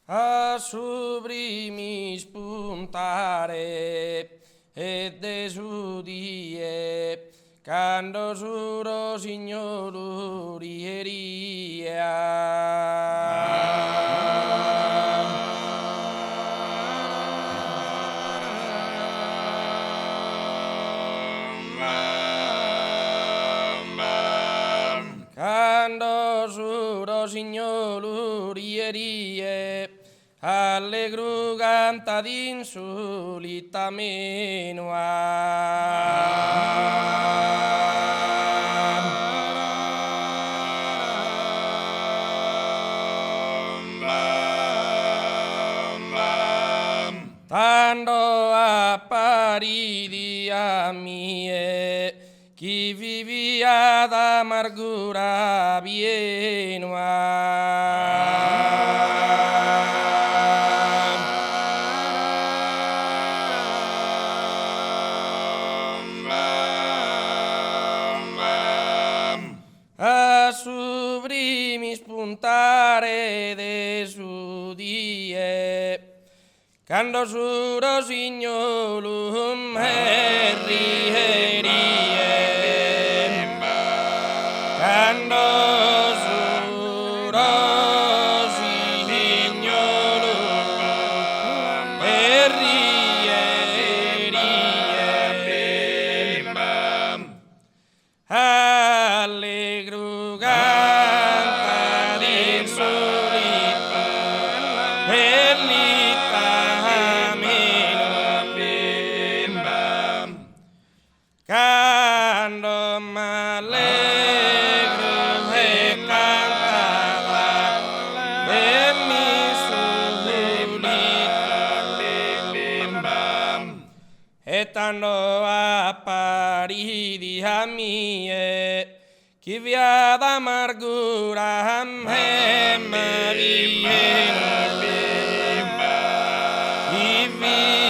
a sublimis puntare et desudie cando suro signorieria. Cando suro signorierie, allegru canta d'insolita Tando apparidi a mie, chi vivia d'amargura a sublimis puntare desudie, cando suro signolum herrierie, cando suro signolum herrierie, allegru canta d'insolita cando m'allegro e cantava e mi sullita e tanto apparidi a mie chi via d'amargura a me m'avviene chi via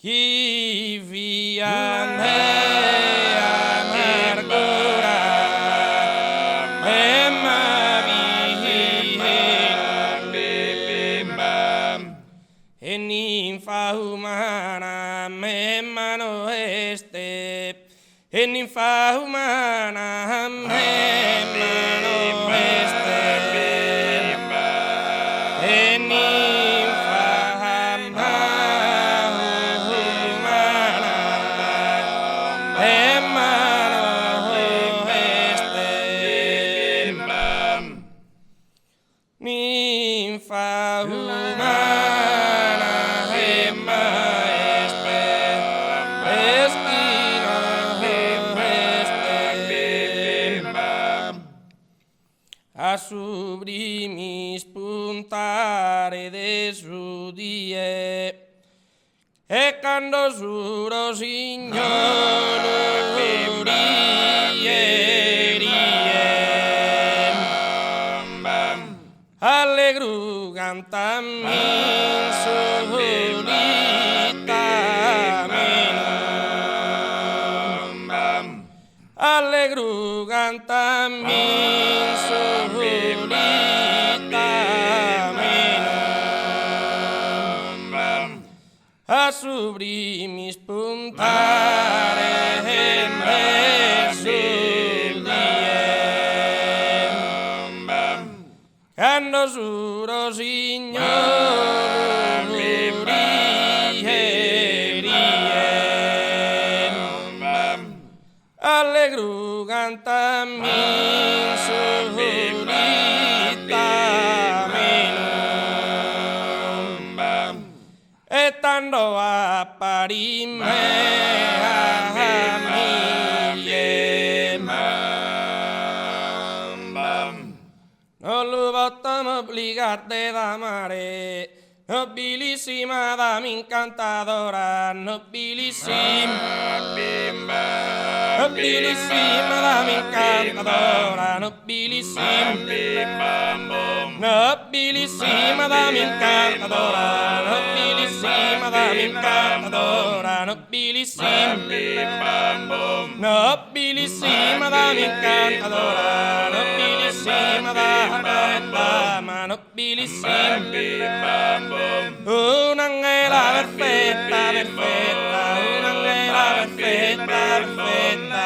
chi via me amargura e m'avviene e ninfa umana me mano este e ninfa umana me mano este e ninfa ninfa umana e maespe esquina a sublimis puntare desudie e cando suro allegru cantammi solitamente allegru cantammi solitamente a sublimis puntare cando suro signorierie allegru cantammi solitamente e tanto appari me a mie non lo potamo obbligare d'amare nobilísima dama encantadora, nobilísima, nobilísima dama encantadora, nobilísima, nobilísima dama encantadora, nobilísima dama encantadora, nobilísima, nobilísima dama encantadora, nobilísima dama, nobilísima, un'angela perfetta, perfetta, un'angela perfetta, perfetta,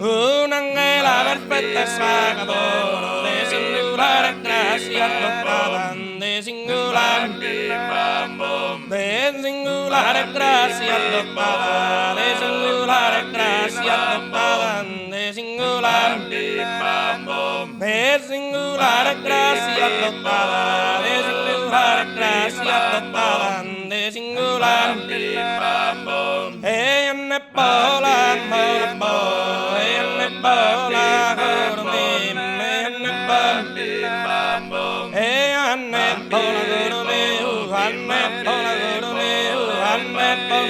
un'angela perfetta e sacra d'oro, de singolare grazia dotada, de singolare grazia dotada, de singolare grazia dotada, de singolare grazia dotada, de singolare grazia dotada, de singolare. Hey, and the bola, bola, bola, hey, and the bola, go to me, and the bola, hey, and the bola, go to me, and the bola, go to me, and the bola,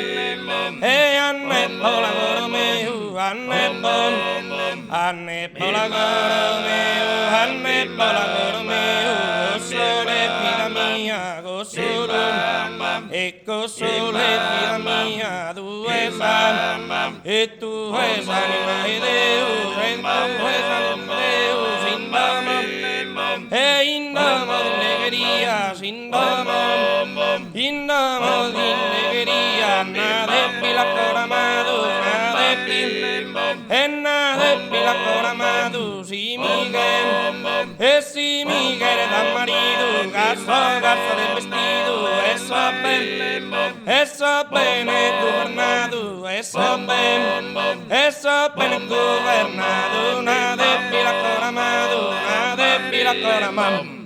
hey, and the bola, go to me, and the bola, and the bola, go to me, and the bola, go to me, sole vida mia, go solo, ecco sole vida mia, tu es alma, e tu es anima de Deus, e tu es anima de Deus, indama de alegría, indama de alegría, nada de pila coramado, nada de pila coramado, si Miguel da marido, garzo del vestido, eso bene gobernado, eso bene gobernado, nada de pila coramado, nada de pila coramado.